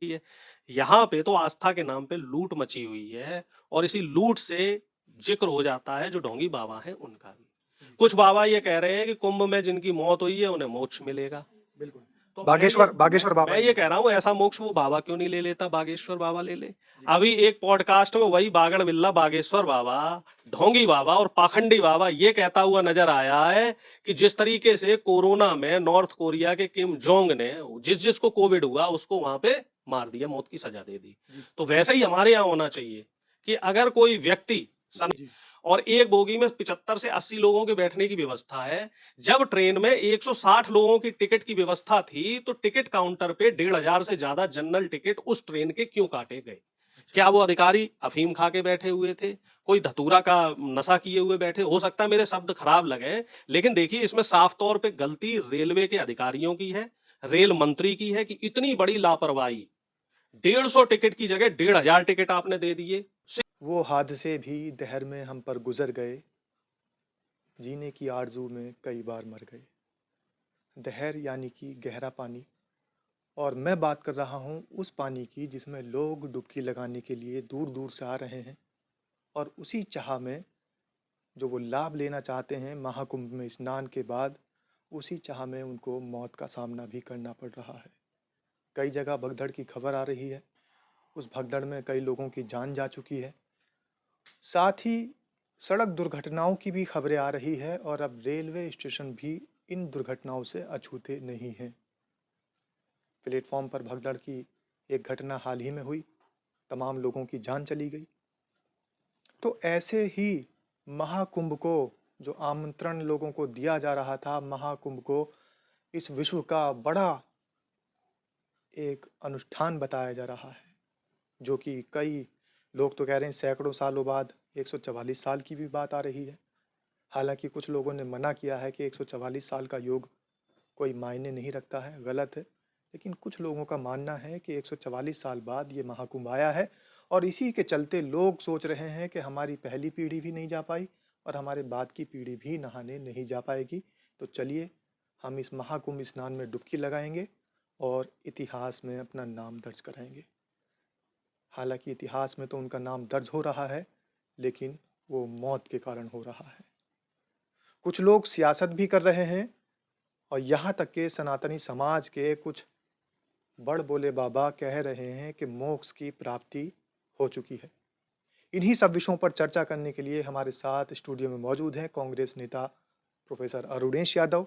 है। यहाँ पे तो आस्था के नाम पे लूट मची हुई है और इसी लूट से जिक्र हो जाता है जो ढोंगी बाबा हैं उनका भी। कुछ बाबा ये कह रहे हैं कि कुंभ में जिनकी मौत हुई है उन्हें मोक्ष मिलेगा। बिल्कुल। तो बागेश्वर बाबा मैं ने ये कह रहा हूँ ऐसा मोक्ष वो बाबा क्यों नहीं ले लेता, बागेश्वर बाबा ले ले। अभी एक पॉडकास्ट में वही बागड़ बिल्ला बागेश्वर बाबा, ढोंगी बाबा और पाखंडी बाबा ये कहता हुआ नजर आया है कि जिस तरीके से कोरोना में नॉर्थ कोरिया के किम जोंग ने जिस जिसको कोविड हुआ उसको वहां पे मार दिया, मौत की सजा दे दी। तो वैसे ही हमारे यहाँ होना चाहिए कि अगर कोई व्यक्ति और एक बोगी में 75 से 80 लोगों के बैठने की व्यवस्था है, जब ट्रेन में 160 लोगों की टिकट की व्यवस्था थी तो टिकट काउंटर पे 1500 से ज्यादा जनरल टिकट उस ट्रेन के क्यों काटे गए? क्या वो अधिकारी अफीम खा के बैठे हुए थे, कोई धतूरा का नशा किए हुए बैठे? हो सकता है मेरे शब्द खराब लगे, लेकिन देखिए इसमें साफ तौर पे गलती रेलवे के अधिकारियों की है, रेल मंत्री की है कि इतनी बड़ी लापरवाही। 150 टिकट की जगह 1500 टिकट आपने दे दिए। वो हादसे भी दहर में हम पर गुजर गए, जीने की आरजू में कई बार मर गए। दहर यानी कि गहरा पानी, और मैं बात कर रहा हूँ उस पानी की जिसमें लोग डुबकी लगाने के लिए दूर दूर से आ रहे हैं, और उसी चाह में जो वो लाभ लेना चाहते हैं महाकुंभ में स्नान के बाद, उसी चाह में उनको मौत का सामना भी करना पड़ रहा है। कई जगह भगदड़ की खबर आ रही है, उस भगदड़ में कई लोगों की जान जा चुकी है। साथ ही सड़क दुर्घटनाओं की भी खबरें आ रही है, और अब रेलवे स्टेशन भी इन दुर्घटनाओं से अछूते नहीं हैं। प्लेटफॉर्म पर भगदड़ की एक घटना हाल ही में हुई, तमाम लोगों की जान चली गई। तो ऐसे ही महाकुंभ को जो आमंत्रण लोगों को दिया जा रहा था, महाकुंभ को इस विश्व का बड़ा एक अनुष्ठान बताया जा रहा है, जो कि कई लोग तो कह रहे हैं सैकड़ों सालों बाद 144 साल की भी बात आ रही है। हालांकि कुछ लोगों ने मना किया है कि 144 साल का योग कोई मायने नहीं रखता है, गलत है। लेकिन कुछ लोगों का मानना है कि 144 साल बाद ये महाकुंभ आया है, और इसी के चलते लोग सोच रहे हैं कि हमारी पहली पीढ़ी भी नहीं जा पाई और हमारे बाद की पीढ़ी भी नहाने नहीं जा पाएगी। तो चलिए हम इस महाकुंभ स्नान में डुबकी लगाएंगे और इतिहास में अपना नाम दर्ज कराएंगे। हालांकि इतिहास में तो उनका नाम दर्ज हो रहा है, लेकिन वो मौत के कारण हो रहा है। कुछ लोग सियासत भी कर रहे हैं, और यहाँ तक के सनातनी समाज के कुछ बड़ बोले बाबा कह रहे हैं कि मोक्ष की प्राप्ति हो चुकी है। इन्हीं सब विषयों पर चर्चा करने के लिए हमारे साथ स्टूडियो में मौजूद हैं कांग्रेस नेता प्रोफेसर अरुणेश यादव।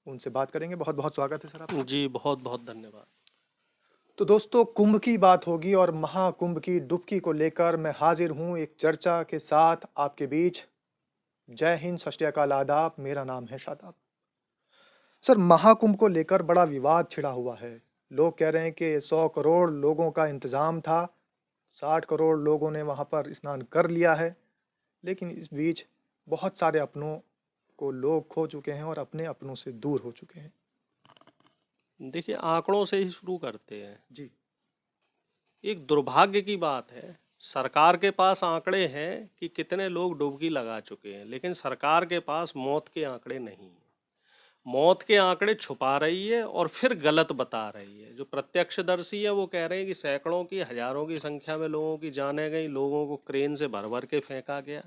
उनसे बात करेंगे। बहुत बहुत स्वागत है सर आपका। जी बहुत बहुत धन्यवाद। तो दोस्तों, कुंभ की बात होगी और महाकुंभ की डुबकी को लेकर मैं हाजिर हूँ एक चर्चा के साथ आपके बीच। जय हिंद, सत श्री अकाल, आदाब। मेरा नाम है शादाब। सर, महाकुंभ को लेकर बड़ा विवाद छिड़ा हुआ है। लोग कह रहे हैं कि 100 करोड़ लोगों का इंतजाम था, 60 करोड़ लोगों ने वहां पर स्नान कर लिया है, लेकिन इस बीच बहुत सारे अपनों को लोग खो चुके हैं और अपने अपनों से दूर हो चुके हैं। देखिए आंकड़ों से ही शुरू करते हैं। जी। एक दुर्भाग्य की बात है, सरकार के पास आंकड़े हैं कि कितने लोग डुबकी लगा चुके हैं, लेकिन सरकार के पास मौत के आंकड़े नहीं हैं। मौत के आंकड़े छुपा रही है और फिर गलत बता रही है। जो प्रत्यक्षदर्शी है वो कह रहे हैं कि सैकड़ों की हजारों की संख्या में लोगों की जानें गई, लोगों को क्रेन से भर भर के फेंका गया।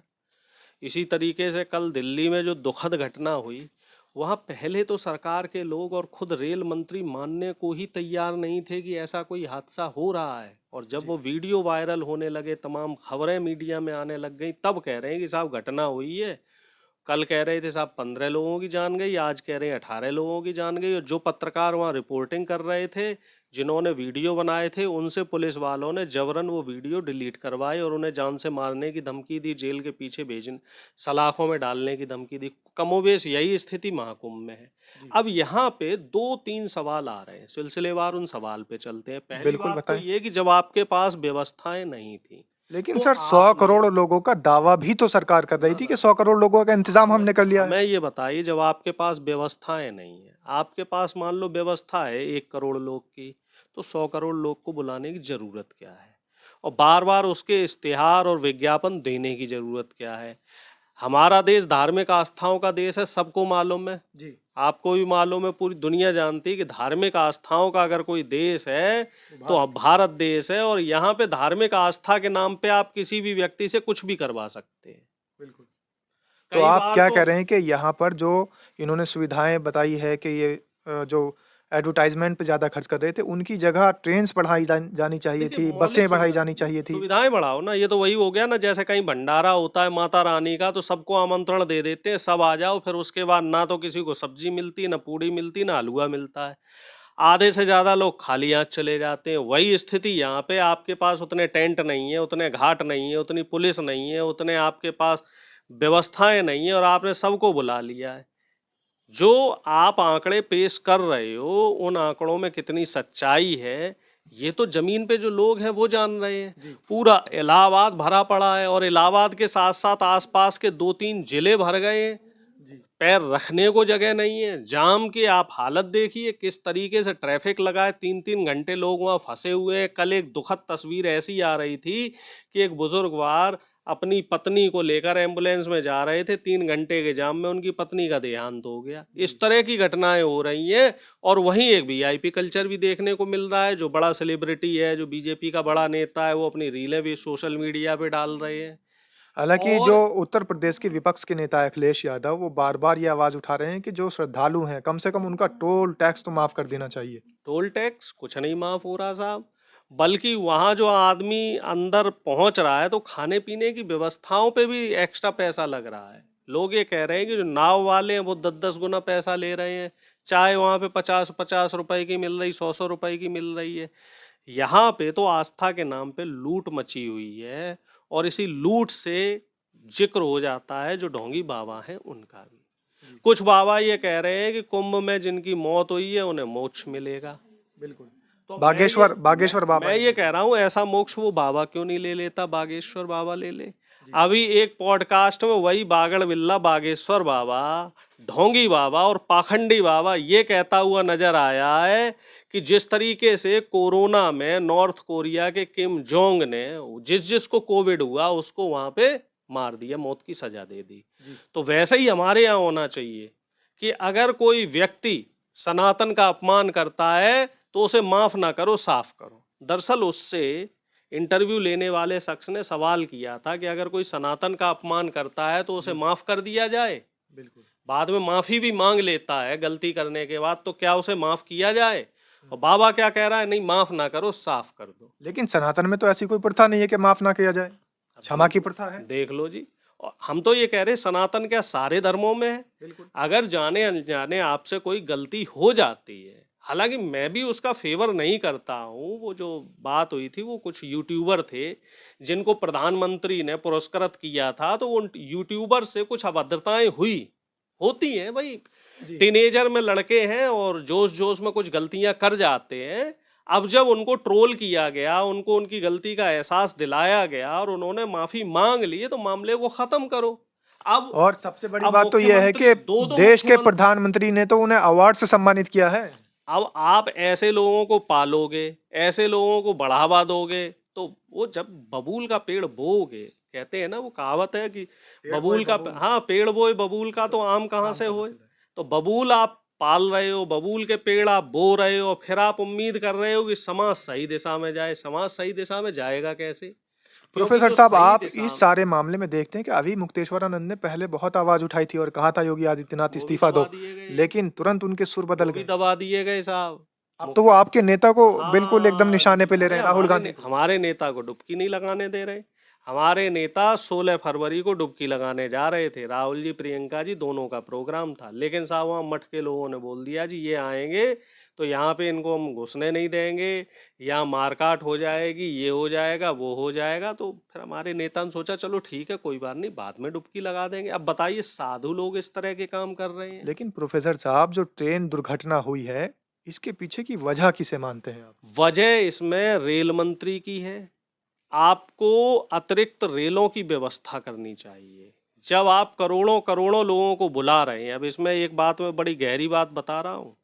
इसी तरीके से कल दिल्ली में जो दुखद घटना हुई, वहां पहले तो सरकार के लोग और खुद रेल मंत्री मानने को ही तैयार नहीं थे कि ऐसा कोई हादसा हो रहा है, और जब जी। वो वीडियो वायरल होने लगे, तमाम खबरें मीडिया में आने लग गई, तब कह रहे हैं कि साहब घटना हुई है। कल कह रहे थे साहब 15 लोगों की जान गई, आज कह रहे हैं 18 लोगों की जान गई। और जो पत्रकार वहां रिपोर्टिंग कर रहे थे, जिन्होंने वीडियो बनाए थे, उनसे पुलिस वालों ने जबरन वो वीडियो डिलीट करवाए और उन्हें जान से मारने की धमकी दी, जेल के पीछे भेजने, सलाखों में डालने की धमकी दी। कमोबेश यही स्थिति महाकुंभ में है। जी। अब यहाँ पे 2-3 सवाल आ रहे हैं, सिलसिलेवार उन सवाल पे चलते हैं। पहली बिल्कुल बात तो बताएं। ये कि जब आपके पास व्यवस्थाएं नहीं थी लेकिन तो सर, 100 आपने, करोड़ लोगों का दावा भी तो सरकार कर रही ना थी ना कि 100 करोड़ लोगों का इंतजाम हमें हमने कर लिया है। हमें ये बताइए, जब आपके पास व्यवस्थाएं नहीं है, आपके पास मान लो व्यवस्था है 1 करोड़ लोग की, तो 100 करोड़ लोग को बुलाने की जरूरत क्या है? और बार बार उसके इश्तिहार और विज्ञापन देने की जरूरत क्या है? हमारा देश धार्मिक आस्थाओं का देश है, सबको मालूम है। जी। आपको भी मालूम है, पूरी दुनिया जानती है कि धार्मिक आस्थाओं का अगर कोई देश है तो अब भारत देश है, और यहाँ पे धार्मिक आस्था के नाम पे आप किसी भी व्यक्ति से कुछ भी करवा सकते हैं। बिल्कुल। तो कई आप बार क्या तो कह रहे हैं कि यहाँ पर जो इन्होंने सुविधाएं बताई है कि ये जो एडवर्टाइजमेंट पे ज़्यादा खर्च कर रहे थे, उनकी जगह ट्रेन्स बढ़ाई जानी चाहिए देखिए थी, मौलिक बसें बढ़ाई जानी चाहिए थी। सुविधाएं बढ़ाओ ना, ये तो वही हो गया ना, जैसे कहीं भंडारा होता है माता रानी का तो सबको आमंत्रण दे देते हैं, सब आ जाओ, फिर उसके बाद ना तो किसी को सब्जी मिलती, ना पूड़ी मिलती, ना हलवा मिलता है, आधे से ज्यादा लोग खाली हाथ चले जाते हैं। वही स्थिति यहाँ पे, आपके पास उतने टेंट नहीं है, उतने घाट नहीं है, उतनी पुलिस नहीं है, उतने आपके पास व्यवस्थाएं नहीं है, और आपने सबको बुला लिया है। जो आप आंकड़े पेश कर रहे हो, उन आंकड़ों में कितनी सच्चाई है, ये तो जमीन पे जो लोग हैं वो जान रहे हैं। पूरा इलाहाबाद भरा पड़ा है, और इलाहाबाद के साथ साथ आसपास के 2-3 जिले भर गए हैं। पैर रखने को जगह नहीं है। जाम की आप हालत देखिए, किस तरीके से ट्रैफिक लगा है, 3-3 घंटे लोग वहां फंसे हुए हैं। कल एक दुखद तस्वीर ऐसी आ रही थी कि एक बुजुर्गवार अपनी पत्नी को लेकर एम्बुलेंस में जा रहे थे, 3 घंटे के जाम में उनकी पत्नी का देहांत हो गया। इस तरह की घटनाएं हो रही हैं, और वहीं एक वीआईपी कल्चर भी देखने को मिल रहा है। जो बड़ा सेलिब्रिटी है, जो बीजेपी का बड़ा नेता है, वो अपनी रीलें भी सोशल मीडिया पे डाल रहे हैं। हालाँकि जो और उत्तर प्रदेश के विपक्ष के नेता अखिलेश यादव, वो बार-बार ये आवाज़ उठा रहे हैं कि जो श्रद्धालु हैं, कम से कम उनका टोल टैक्स तो माफ़ कर देना चाहिए। टोल टैक्स कुछ नहीं माफ हो रहा साहब, बल्कि वहां जो आदमी अंदर पहुंच रहा है तो खाने पीने की व्यवस्थाओं पे भी एक्स्ट्रा पैसा लग रहा है। लोग ये कह रहे हैं कि जो नाव वाले हैं वो 10-10 गुना पैसा ले रहे हैं। चाय वहां पे 50-50 रुपए की मिल रही, 100-100 रुपए की मिल रही है। यहाँ पे तो आस्था के नाम पे लूट मची हुई है, और इसी लूट से जिक्र हो जाता है जो ढोंगी बाबा हैं उनका भी। कुछ बाबा ये कह रहे हैं कि कुंभ में जिनकी मौत हुई है उन्हें मोक्ष मिलेगा। बिल्कुल। तो बागेश्वर बाबा मैं ने ये बोला। कह रहा हूँ, ऐसा मोक्ष वो बाबा क्यों नहीं ले लेता, बागेश्वर बाबा ले ले। अभी एक पॉडकास्ट में वही बागड़ बिल्ला बागेश्वर बाबा, ढोंगी बाबा और पाखंडी बाबा ये कहता हुआ नजर आया है कि जिस तरीके से कोरोना में नॉर्थ कोरिया के किम जोंग ने जिस जिसको कोविड हुआ उसको वहां पे मार दिया, मौत की सजा दे दी, तो वैसे ही हमारे यहाँ होना चाहिए कि अगर कोई व्यक्ति सनातन का अपमान करता है तो उसे माफ ना करो, साफ करो। दरअसल उससे इंटरव्यू लेने वाले शख्स ने सवाल किया था कि अगर कोई सनातन का अपमान करता है तो उसे माफ कर दिया जाए। बिल्कुल। बाद में माफी भी मांग लेता है गलती करने के बाद, तो क्या उसे माफ किया जाए? और बाबा क्या कह रहा है, नहीं माफ ना करो, साफ कर दो। लेकिन सनातन में तो ऐसी कोई प्रथा नहीं है कि माफ़ ना किया जाए। अब क्षमा की देख प्रथा है। देख लो जी। और हम तो ये कह रहे हैं, सनातन क्या सारे धर्मों में है? बिल्कुल। अगर जाने अनजाने आपसे कोई गलती हो जाती है, हालांकि मैं भी उसका फेवर नहीं करता हूँ, वो जो बात हुई थी वो कुछ यूट्यूबर थे जिनको प्रधानमंत्री ने पुरस्कृत किया था, तो उन यूट्यूबर से कुछ अभद्रताएं हुई, होती हैं भाई, जी। टीनेजर में लड़के हैं और जोश जोश में कुछ गलतियां कर जाते हैं। अब जब उनको ट्रोल किया गया, उनको उनकी गलती का एहसास दिलाया गया और उन्होंने माफी मांग ली, तो मामले को खत्म करो। अब और सबसे बड़ी अब बात तो यह है मुख्यमंत्री कि दो देश के मुख्यमंत्री, प्रधानमंत्री ने तो उन्हें अवार्ड से सम्मानित किया है। अब आप ऐसे लोगों को पालोगे, ऐसे लोगों को बढ़ावा दोगे, तो वो जब बबूल का पेड़ बोओगे, कहते हैं ना, वो कहावत है कि बबूल का, हाँ, पेड़ बोए बबूल का तो आम कहाँ से होए। तो बबूल आप पाल रहे हो, बबूल के पेड़ आप बो रहे हो, फिर आप उम्मीद कर रहे हो कि समाज सही दिशा में जाए। समाज सही दिशा में जाएगा कैसे? क्योंकि प्रोफेसर जो साहब, सही आप दिशा इस सारे मामले में देखते हैं कि अभी मुक्तेश्वरानंद ने पहले बहुत आवाज उठाई थी और कहा था योगी आदित्यनाथ वो भी इस्तीफा दबा दो, दिए गए, लेकिन तुरंत उनके सुर बदल वो भी गए। दबा दिए गए साहब। अब तो वो आपके नेता को बिल्कुल एकदम हाँ, निशाने पे ले अरे रहे हैं, राहुल गांधी को। हमारे नेता को डुबकी नहीं लगाने दे रहे। हमारे नेता 16 फरवरी को डुबकी लगाने जा रहे थे, राहुल जी प्रियंका जी दोनों का प्रोग्राम था, लेकिन साहब वहाँ मठ के लोगों ने बोल दिया जी ये आएंगे तो यहाँ पे इनको हम घुसने नहीं देंगे, यहाँ मारकाट हो जाएगी, ये हो जाएगा, वो हो जाएगा। तो फिर हमारे नेता ने सोचा चलो ठीक है, कोई बात नहीं, बाद में डुबकी लगा देंगे। अब बताइए, साधु लोग इस तरह के काम कर रहे हैं। लेकिन प्रोफेसर साहब, जो ट्रेन दुर्घटना हुई है, इसके पीछे की वजह किसे मानते हैं आप? वजह इसमें रेल मंत्री की है। आपको अतिरिक्त रेलों की व्यवस्था करनी चाहिए। जब आप करोड़ों करोड़ों लोगों को बुला रहे हैं, अब इसमें एक बात मैं बड़ी गहरी बात बता रहा हूँ,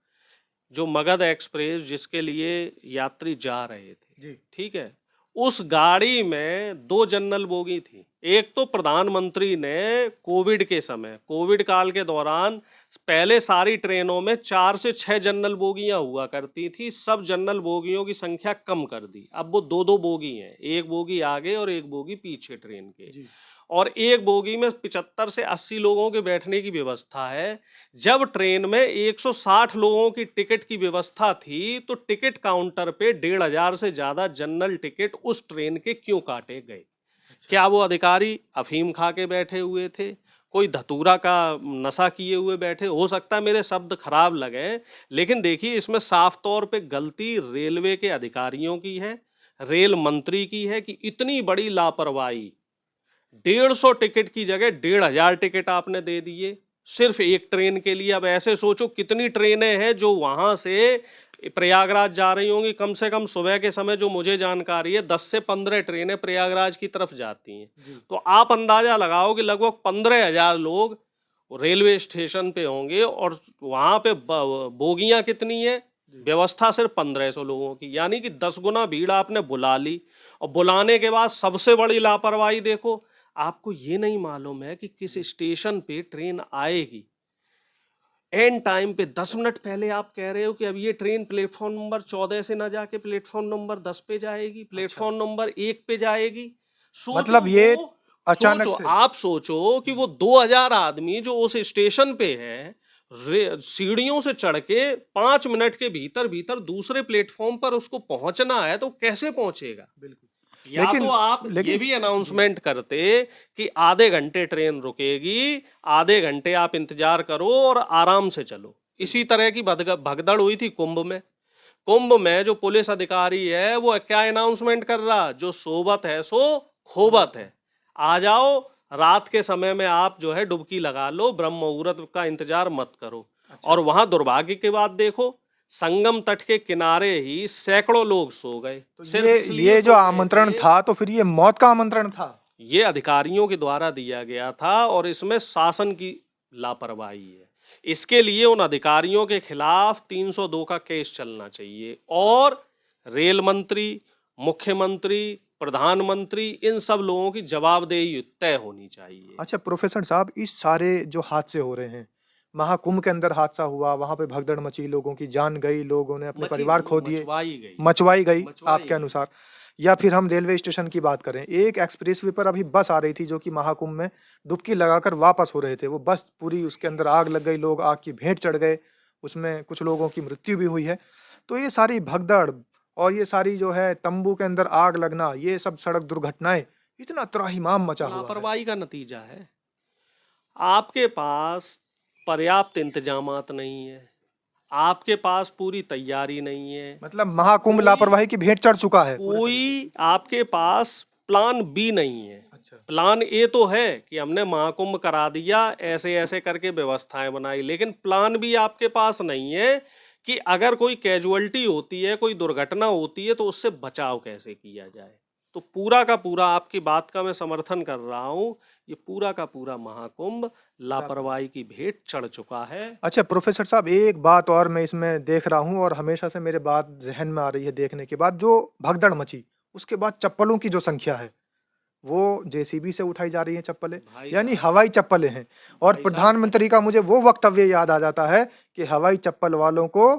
जो मगध एक्सप्रेस जिसके लिए यात्री जा रहे थे, जी। ठीक है, उस गाड़ी में 2 जनरल बोगी थी। एक तो प्रधानमंत्री ने कोविड के समय, कोविड काल के दौरान पहले सारी ट्रेनों में 4 से 6 जनरल बोगियां हुआ करती थी, सब जनरल बोगियों की संख्या कम कर दी। अब वो 2-2 बोगी हैं, एक बोगी आगे और एक बोगी पीछे ट्रेन के। जी। और एक बोगी में 75 से 80 लोगों के बैठने की व्यवस्था है। जब ट्रेन में 160 लोगों की टिकट की व्यवस्था थी, तो टिकट काउंटर पे 1500 से ज्यादा जनरल टिकट उस ट्रेन के क्यों काटे गए? क्या वो अधिकारी अफीम खा के बैठे हुए थे? कोई धतूरा का नशा किए हुए बैठे? हो सकता है मेरे शब्द खराब लगे, लेकिन देखिए इसमें साफ तौर पे गलती रेलवे के अधिकारियों की है, रेल मंत्री की है कि इतनी बड़ी लापरवाही। 150 टिकट की जगह 1500 टिकट आपने दे दिए सिर्फ एक ट्रेन के लिए। अब ऐसे सोचो कितनी ट्रेनें हैं जो वहां से प्रयागराज जा रही होंगी। कम से कम सुबह के समय जो मुझे जानकारी है 10 से 15 ट्रेनें प्रयागराज की तरफ जाती हैं। तो आप अंदाजा लगाओ कि लगभग 15,000 लोग रेलवे स्टेशन पे होंगे और वहां पे बोगियां कितनी है, व्यवस्था सिर्फ 1500 लोगों की, यानी कि 10 गुना भीड़ आपने बुला ली। और बुलाने के बाद सबसे बड़ी लापरवाही देखो, आपको ये नहीं मालूम है कि किस स्टेशन पे ट्रेन आएगी। एन टाइम पे 10 मिनट पहले आप कह रहे हो कि अब ये ट्रेन प्लेटफॉर्म नंबर 14 से ना जाके प्लेटफॉर्म नंबर 10 पे जाएगी, प्लेटफॉर्म नंबर 1 पे जाएगी। सोचो मतलब ये वो, अचानक सोचो से आप सोचो कि वो 2000 आदमी जो उस स्टेशन पे है, सीढ़ियों से चढ़ के 5 मिनट के भीतर भीतर दूसरे प्लेटफॉर्म पर उसको पहुंचना है, तो कैसे पहुंचेगा? बिल्कुल। या तो आप ये लेकिन भी जी, अनाउंसमेंट करते कि आधे घंटे ट्रेन रुकेगी, आधे घंटे आप इंतजार करो और आराम से चलो। इसी तरह की भगदड़ हुई थी कुंभ में। कुंभ में जो पुलिस अधिकारी है वो क्या अनाउंसमेंट कर रहा, जो सोबत है सो खोबत है, आ जाओ, रात के समय में आप जो है डुबकी लगा लो, ब्रह्म मुहूर्त का इंतजार मत करो। और वहां दुर्भाग्य की बात देखो, संगम तट के किनारे ही सैकड़ों लोग सो गए। तो सिर्फ इसलिए ये जो सो गए आमंत्रण थे, था तो फिर ये मौत का आमंत्रण था। ये अधिकारियों के द्वारा दिया गया था और इसमें शासन की लापरवाही है। इसके लिए उन अधिकारियों के खिलाफ 302 का केस चलना चाहिए और रेल मंत्री, मुख्यमंत्री, प्रधानमंत्री, इन सब लोगों की जवाबदेही तय होनी चाहिए। अच्छा प्रोफेसर साहब, इस सारे जो हादसे हो रहे हैं, महाकुंभ के अंदर हादसा हुआ, वहां पे भगदड़ मची, लोगों की जान गई, लोगों ने अपने मची परिवार नहीं, खो दिए, मचवाई गई, मचवाई गई मचवाई आपके गई। अनुसार। या फिर हम रेलवे स्टेशन की बात करें, एक एक्सप्रेसवे पर अभी बस आ रही थी जो कि महाकुंभ में डुबकी लगाकर वापस हो रहे थे, वो बस पूरी उसके अंदर आग लग गई, लोग आग की भेंट चढ़ गए, उसमें कुछ लोगों की मृत्यु भी हुई है। तो ये सारी भगदड़ और ये सारी जो है तंबू के अंदर आग लगना, ये सब सड़क दुर्घटनाएं, इतना त्राहिमाम मचा हुआ है। लापरवाही का नतीजा है। आपके पास पर्याप्त इंतजामात नहीं है, आपके पास पूरी तैयारी नहीं है, मतलब महाकुंभ कोई लापरवाही की भेंट चढ़ चुका है पूरे तरीके से। कोई आपके पास प्लान बी नहीं है। अच्छा। प्लान ए तो है कि हमने महाकुंभ करा दिया, ऐसे ऐसे करके व्यवस्थाएं बनाई, लेकिन प्लान बी आपके पास नहीं है कि अगर कोई कैजुअल्टी होती है, कोई दुर्घटना होती है, तो उससे बचाव कैसे किया जाए। तो पूरा का पूरा आपकी बात का मैं समर्थन कर रहा हूं, ये पूरा का पूरा महाकुंभ लापरवाही की भेंट चढ़ चुका है। अच्छा प्रोफेसर साहब, एक बात और मैं इसमें देख रहा हूँ और हमेशा से मेरे बात ज़हन में आ रही है देखने के बाद, जो भगदड़ मची, उसके बाद चप्पलों की जो संख्या है, वो जेसीबी से उठाई जा रही है चप्पलें, भाई यानी साहब, हवाई चप्पलें हैं। और भाई साहब, प्रधानमंत्री का मुझे वो वक्तव्य याद आ जाता है कि हवाई चप्पल वालों को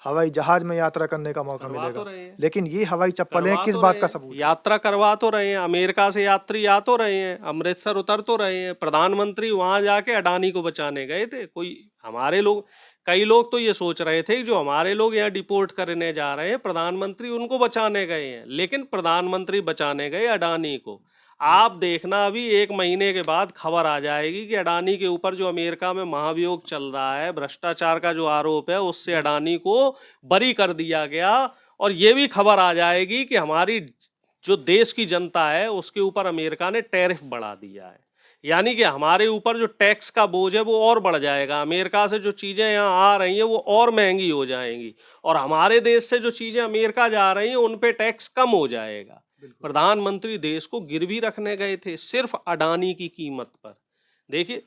हवाई जहाज में यात्रा करने का मौका करवा तो मिलेगा। रहे हैं, लेकिन ये हवाई चप्पलें करवा किस तो बात रहे का हैं, सबूत है? यात्रा करवा तो रहे हैं, अमेरिका से यात्री आ तो रहे हैं, अमृतसर उतर तो रहे हैं। प्रधानमंत्री वहां जाके अडानी को बचाने गए थे। कोई हमारे लोग, कई लोग तो ये सोच रहे थे कि जो हमारे लोग यहाँ डिपोर्ट करने जा रहे हैं, प्रधानमंत्री उनको बचाने गए हैं, लेकिन प्रधानमंत्री बचाने गए अडानी को। आप देखना अभी 1 महीने के बाद खबर आ जाएगी कि अडानी के ऊपर जो अमेरिका में महाभियोग चल रहा है, भ्रष्टाचार का जो आरोप है, उससे अडानी को बरी कर दिया गया। और ये भी खबर आ जाएगी कि हमारी जो देश की जनता है उसके ऊपर अमेरिका ने टैरिफ बढ़ा दिया है, यानी कि हमारे ऊपर जो टैक्स का बोझ है वो और बढ़ जाएगा। अमेरिका से जो चीजें यहाँ आ रही हैं वो और महंगी हो जाएंगी और हमारे देश से जो चीजें अमेरिका जा रही हैं उन पे टैक्स कम हो जाएगा। प्रधानमंत्री देश को गिरवी रखने गए थे सिर्फ अडानी की कीमत पर। देखिए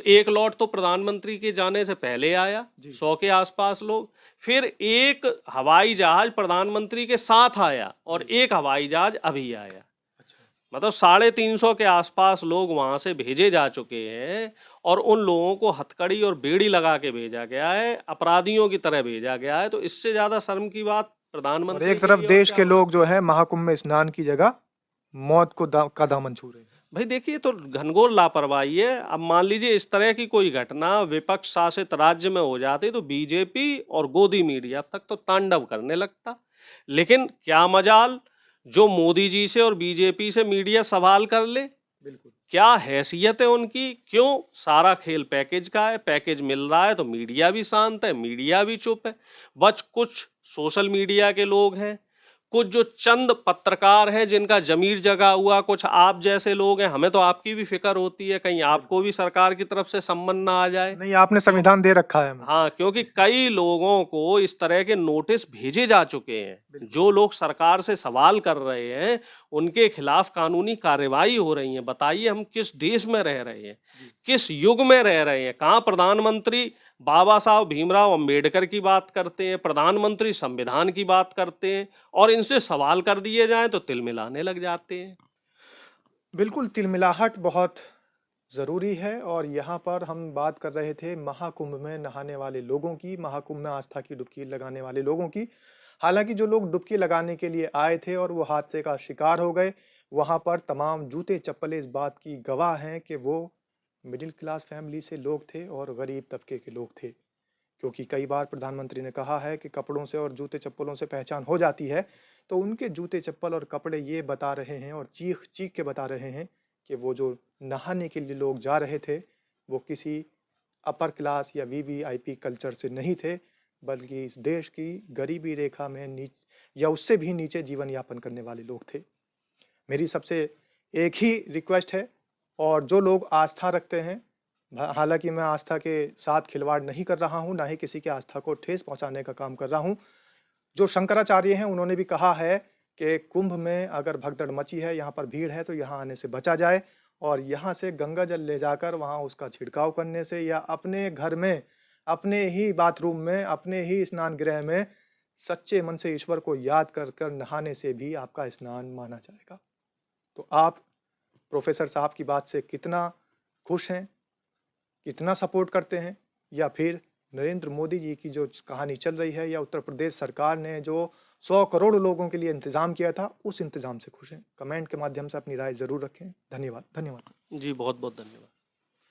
एक लॉट तो प्रधानमंत्री के जाने से पहले आया, जी। 100 के आसपास लोग। फिर एक हवाई जहाज प्रधानमंत्री के साथ आया और एक हवाई जहाज अभी आया। अच्छा। मतलब 350 के आसपास लोग वहां से भेजे जा चुके हैं और उन लोगों को हथकड़ी और बेड़ी लगा के भेजा गया है, अपराधियों की तरह भेजा गया है। तो इससे ज्यादा शर्म की बात और प्रधानमंत्री एक के तरफ लिए और देश क्या के हो लोग जो सकता है। है महाकुंभ में स्नान की जगह मौत को का दामन छू रहे हैं। भाई देखिए, तो घनघोर लापरवाही है। अब मान लीजिए इस तरह की कोई घटना विपक्ष शासित राज्य में हो जाती तो बीजेपी और गोदी मीडिया अब तक तो तांडव करने लगता। लेकिन क्या मजाल जो मोदी जी से और बीजेपी से मीडिया सवाल कर ले। बिल्कुल। क्या हैसियत है उनकी? क्यों? सारा खेल पैकेज का है, पैकेज मिल रहा है तो मीडिया भी शांत है, मीडिया भी चुप है। बस कुछ सोशल मीडिया के लोग हैं, कुछ जो चंद पत्रकार हैं जिनका जमीर जगा हुआ, कुछ आप जैसे लोग हैं। हमें तो आपकी भी फिक्र होती है कहीं आपको भी सरकार की तरफ से सम्मन ना आ जाए। नहीं, आपने क्यों? संविधान दे रखा है हमें। हाँ, क्योंकि कई लोगों को इस तरह के नोटिस भेजे जा चुके हैं। बिल्कुल। जो लोग सरकार से सवाल कर रहे हैं उनके खिलाफ कानूनी कार्रवाई हो रही है। बताइए हम किस देश में रह रहे हैं, किस युग में रह रहे हैं? कहाँ प्रधानमंत्री बाबा साहब भीमराव अंबेडकर की बात करते हैं, प्रधानमंत्री संविधान की बात करते हैं और इनसे सवाल कर दिए जाएं तो तिलमिलाने लग जाते हैं। बिल्कुल, तिलमिलाहट बहुत ज़रूरी है और यहाँ पर हम बात कर रहे थे महाकुंभ में नहाने वाले लोगों की, महाकुंभ में आस्था की डुबकी लगाने वाले लोगों की। हालाँकि जो लोग डुबकी लगाने के लिए आए थे और वो हादसे का शिकार हो गए, वहाँ पर तमाम जूते-चप्पलें इस बात की गवाह हैं कि वो मिडिल क्लास फैमिली से लोग थे और गरीब तबके के लोग थे। क्योंकि कई बार प्रधानमंत्री ने कहा है कि कपड़ों से और जूते-चप्पलों से पहचान हो जाती है, तो उनके जूते-चप्पल और कपड़े ये बता रहे हैं और चीख-चीख के बता रहे हैं कि वो जो नहाने के लिए लोग जा रहे थे, वो किसी अपर क्लास या वीवीआईपी कल्चर से नहीं थे, बल्कि इस देश की गरीबी रेखा में या उससे भी नीचे जीवन यापन करने वाले लोग थे। मेरी सबसे एक ही रिक्वेस्ट है और जो लोग आस्था रखते हैं, हालांकि मैं आस्था के साथ खिलवाड़ नहीं कर रहा हूं, ना ही किसी की आस्था को ठेस पहुंचाने का काम कर रहा हूं। जो शंकराचार्य हैं उन्होंने भी कहा है कि कुंभ में अगर भगदड़ मची है, यहाँ पर भीड़ है तो यहाँ आने से बचा जाए और यहाँ से गंगा जल ले जाकर वहाँ उसका छिड़काव करने से या अपने घर में, अपने ही बाथरूम में, अपने ही स्नान गृह में सच्चे मन से ईश्वर को याद कर कर नहाने से भी आपका स्नान माना जाएगा। तो आप प्रोफेसर साहब की बात से कितना खुश हैं, कितना सपोर्ट करते हैं, या फिर नरेंद्र मोदी जी की जो कहानी चल रही है या उत्तर प्रदेश सरकार ने जो 100 करोड़ लोगों के लिए इंतजाम किया था उस इंतजाम से खुश हैं? कमेंट के माध्यम से अपनी राय जरूर रखें। धन्यवाद। धन्यवाद। जी बहुत बहुत धन्यवाद।